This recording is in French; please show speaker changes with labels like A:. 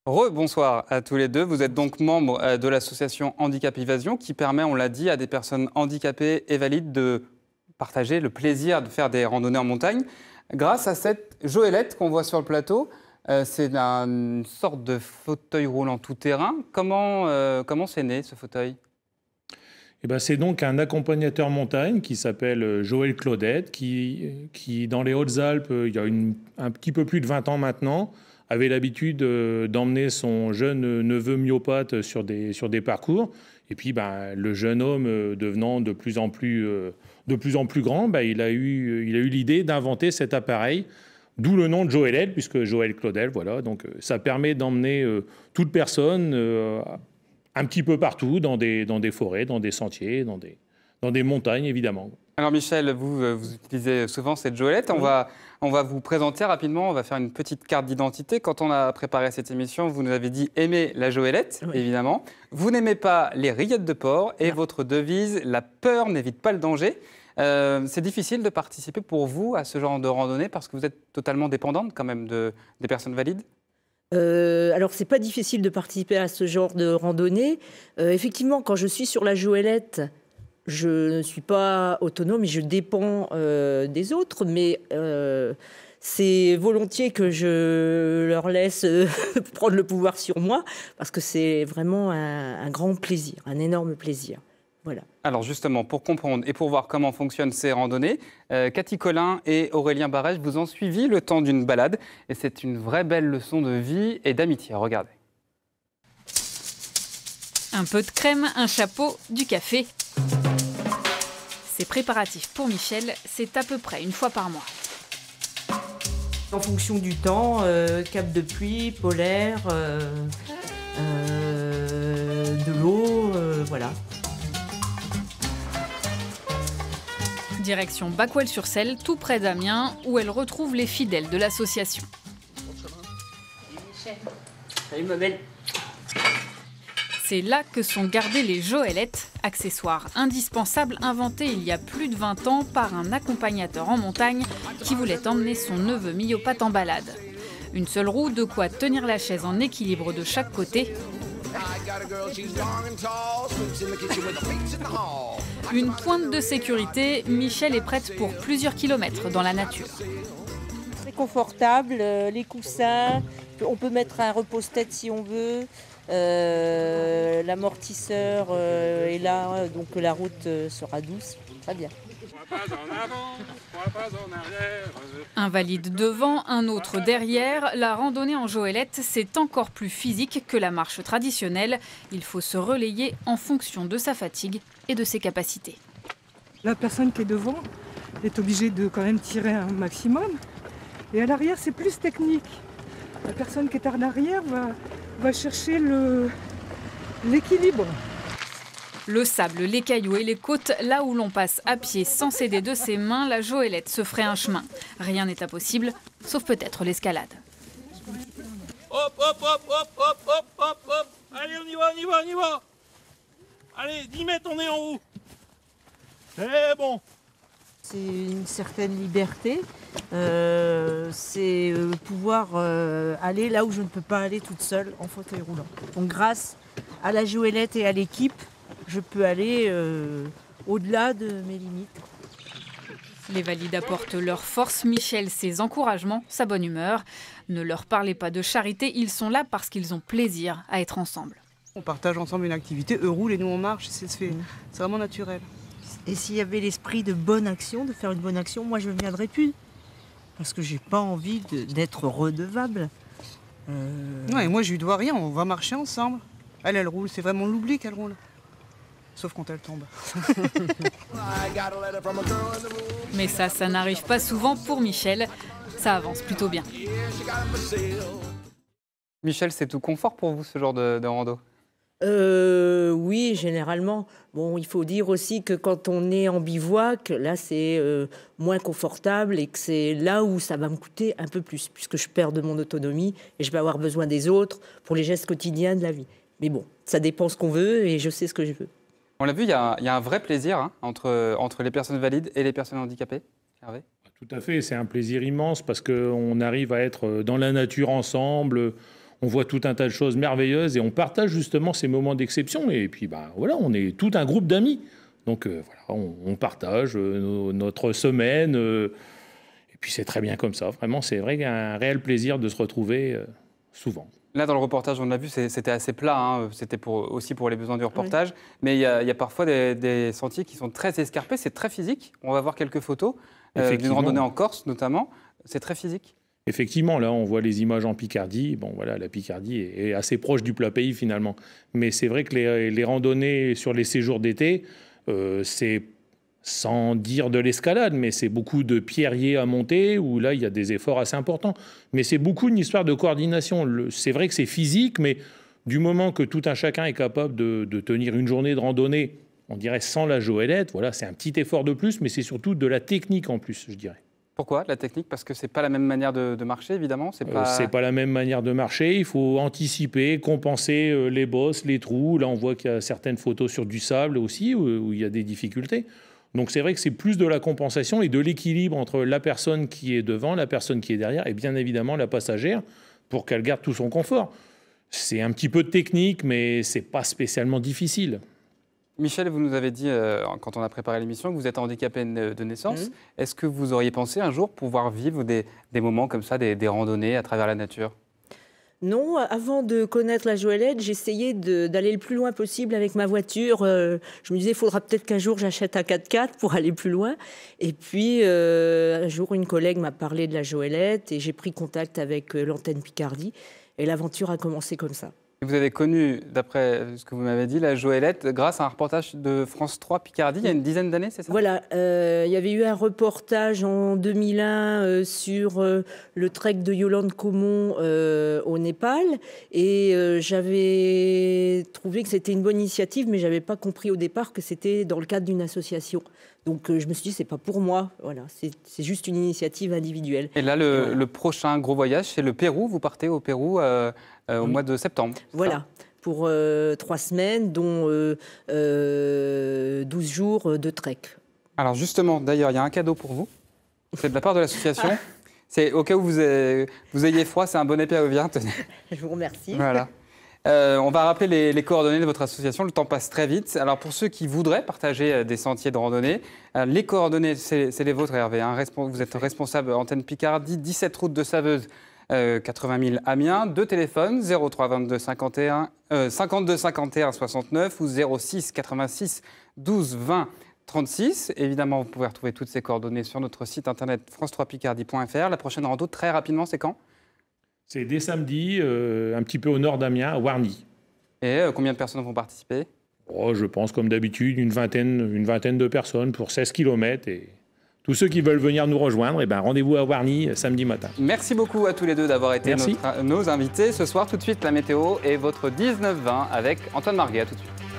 A: Bonsoir à tous les deux. Vous êtes donc membre de l'association Handicap Évasion qui permet, on l'a dit, à des personnes handicapées et valides de partager le plaisir de faire des randonnées en montagne. Grâce à cette joëlette qu'on voit sur le plateau, c'est une sorte de fauteuil roulant tout-terrain. Comment c'est né ce fauteuil?
B: Eh ben, c'est donc un accompagnateur montagne qui s'appelle Joël Claudette, qui dans les Hautes-Alpes, il y a un petit peu plus de 20 ans maintenant, avait l'habitude d'emmener son jeune neveu myopathe sur des parcours. Et puis, ben, le jeune homme devenant de plus en plus grand, ben, il a eu l'idée d'inventer cet appareil, d'où le nom de Joëlette, puisque Joël Claudette, voilà. Donc, ça permet d'emmener toute personne un petit peu partout, dans des forêts, dans des sentiers, dans des montagnes, évidemment.
A: Alors Michel, vous utilisez souvent cette joëlette.
B: Oui.
A: On va vous présenter rapidement, on va faire une petite carte d'identité. Quand on a préparé cette émission, vous nous avez dit aimer la joëlette,
C: Oui.
A: évidemment. Vous n'aimez pas les rillettes de porc et votre devise, la peur n'évite pas le danger. C'est difficile de participer pour vous à ce genre de randonnée parce que vous êtes totalement dépendante quand même des personnes valides.
C: Alors, c'est pas difficile de participer à ce genre de randonnée. Effectivement, quand je suis sur la joëlette, je ne suis pas autonome et je dépends des autres, mais c'est volontiers que je leur laisse prendre le pouvoir sur moi, parce que c'est vraiment un grand plaisir, un énorme plaisir. Voilà.
A: Alors justement, pour comprendre et pour voir comment fonctionnent ces randonnées, Cathy Collin et Aurélien Barège vous ont suivi le temps d'une balade. Et c'est une vraie belle leçon de vie et d'amitié. Regardez.
D: Un peu de crème, un chapeau, du café. Ces préparatifs pour Michel, c'est à peu près une fois par mois.
C: En fonction du temps, cap de pluie, polaire, de l'eau, voilà.
D: Direction Bacquel-sur-Celle, tout près d'Amiens, où elle retrouve les fidèles de l'association.
C: Salut ma belle.
D: C'est là que sont gardées les joëlettes, accessoires indispensables inventés il y a plus de 20 ans par un accompagnateur en montagne qui voulait emmener son neveu myopathe en balade. Une seule roue, de quoi tenir la chaise en équilibre de chaque côté. Une pointe de sécurité, Michel est prête pour plusieurs kilomètres dans la nature.
E: Très confortable, les coussins, on peut mettre un repose-tête si on veut, l'amortisseur est là, donc la route sera douce, très bien.
D: Un valide devant, un autre derrière. La randonnée en joëlette, c'est encore plus physique que la marche traditionnelle. Il faut se relayer en fonction de sa fatigue et de ses capacités.
F: La personne qui est devant est obligée de quand même tirer un maximum. Et à l'arrière, c'est plus technique. La personne qui est en arrière va chercher l'équilibre.
D: Le sable, les cailloux et les côtes, là où l'on passe à pied sans s'aider de ses mains, la joëlette se ferait un chemin. Rien n'est impossible, sauf peut-être l'escalade.
G: Hop, hop, hop, hop, hop, hop, hop, hop. Allez, on y va, on y va, on y va. Allez, 10 mètres, on est en haut. C'est bon.
E: C'est une certaine liberté, c'est pouvoir aller là où je ne peux pas aller toute seule en fauteuil roulant. Donc grâce à la joëlette et à l'équipe, je peux aller au-delà de mes limites.
D: Les valides apportent leur force, Michel ses encouragements, sa bonne humeur. Ne leur parlez pas de charité, ils sont là parce qu'ils ont plaisir à être ensemble.
H: On partage ensemble une activité, eux roulent et nous on marche, c'est vraiment naturel.
E: Et s'il y avait l'esprit de bonne action, de faire une bonne action, moi je ne viendrais plus. Parce que j'ai pas envie d'être redevable.
H: Ouais, moi je lui dois rien, on va marcher ensemble. Elle roule, c'est vraiment l'oubli qu'elle roule. Sauf quand elle tombe.
D: Mais ça n'arrive pas souvent pour Michel. Ça avance plutôt bien.
A: Michel, c'est tout confort pour vous ce genre de rando?
C: Oui, généralement. Bon, il faut dire aussi que quand on est en bivouac, là, c'est moins confortable et que c'est là où ça va me coûter un peu plus, puisque je perds de mon autonomie et je vais avoir besoin des autres pour les gestes quotidiens de la vie. Mais bon, ça dépend ce qu'on veut et je sais ce que je veux.
A: On l'a vu, il y a un vrai plaisir entre les personnes valides et les personnes handicapées. Hervé?
B: Tout à fait, c'est un plaisir immense parce qu'on arrive à être dans la nature ensemble. on voit tout un tas de choses merveilleuses et on partage justement ces moments d'exception. Et puis, voilà, on est tout un groupe d'amis. Donc, voilà, on partage notre semaine. Et puis, c'est très bien comme ça. Vraiment, c'est vrai qu'il y a un réel plaisir de se retrouver souvent.
A: Là, dans le reportage, on l'a vu, c'était assez plat. Hein. C'était aussi pour les besoins du reportage. Oui. Mais il y a parfois des sentiers qui sont très escarpés. C'est très physique. On va voir quelques photos d'une randonnée en Corse, notamment. C'est très physique.
B: Effectivement, là, on voit les images en Picardie. Bon, voilà, la Picardie est assez proche du plat pays, finalement. Mais c'est vrai que les randonnées sur les séjours d'été, c'est, sans dire de l'escalade, mais c'est beaucoup de pierriers à monter, où là, il y a des efforts assez importants. Mais c'est beaucoup une histoire de coordination. C'est vrai que c'est physique, mais du moment que tout un chacun est capable de tenir une journée de randonnée, on dirait sans la joëlette, voilà, c'est un petit effort de plus, mais c'est surtout de la technique en plus, je dirais.
A: Pourquoi la technique? Parce que c'est pas la même manière de marcher, évidemment. C'est
B: pas la même manière de marcher. Il faut anticiper, compenser les bosses, les trous. Là, on voit qu'il y a certaines photos sur du sable aussi, où il y a des difficultés. Donc c'est vrai que c'est plus de la compensation et de l'équilibre entre la personne qui est devant, la personne qui est derrière, et bien évidemment la passagère, pour qu'elle garde tout son confort. C'est un petit peu de technique, mais c'est pas spécialement difficile.
A: Michel, vous nous avez dit, quand on a préparé l'émission, que vous êtes handicapé de naissance. Est-ce que vous auriez pensé un jour pouvoir vivre des moments comme ça, des randonnées à travers la nature?
C: Non, avant de connaître la joëlette, j'essayais d'aller le plus loin possible avec ma voiture. Je me disais, il faudra peut-être qu'un jour j'achète un 4x4 pour aller plus loin. Et puis, un jour, une collègue m'a parlé de la joëlette et j'ai pris contact avec l'antenne Picardie. Et l'aventure a commencé comme ça.
A: Vous avez connu, d'après ce que vous m'avez dit, la joëlette grâce à un reportage de France 3 Picardie il y a une dizaine d'années, c'est ça?
C: Voilà, il y avait eu un reportage en 2001 sur le trek de Yolande Comon au Népal. Et j'avais trouvé que c'était une bonne initiative, mais je n'avais pas compris au départ que c'était dans le cadre d'une association. Donc je me suis dit, c'est pas pour moi, voilà, c'est juste une initiative individuelle.
A: Et là, le prochain gros voyage, c'est le Pérou. Vous partez au Pérou au mois de septembre.
C: Voilà, pour 3 semaines, dont 12 jours de trek.
A: Alors justement, d'ailleurs, il y a un cadeau pour vous. C'est de la part de l'association. C'est au cas où vous ayez froid, c'est un bonnet péruvian. Tenez.
C: Je vous remercie.
A: Voilà. On va rappeler les coordonnées de votre association, le temps passe très vite. Alors pour ceux qui voudraient partager des sentiers de randonnée, les coordonnées, c'est les vôtres Hervé. Hein. Vous êtes responsable antenne Picardie, 17 route de Saveuse, 80 000 Amiens. 2 téléphones, 03 22 51, 52 51 69 ou 06 86 12 20 36. Évidemment, vous pouvez retrouver toutes ces coordonnées sur notre site internet france3picardie.fr. La prochaine rando, très rapidement, c'est quand ?
B: C'est dès samedi, un petit peu au nord d'Amiens, à Wargny.
A: Et combien de personnes vont participer?
B: Je pense, comme d'habitude, une vingtaine de personnes pour 16 km. Et tous ceux qui veulent venir nous rejoindre, rendez-vous à Wargny samedi matin.
A: Merci beaucoup à tous les deux d'avoir été nos invités. Ce soir, tout de suite, la météo et votre 19-20 avec Antoine Marguet. À tout de suite.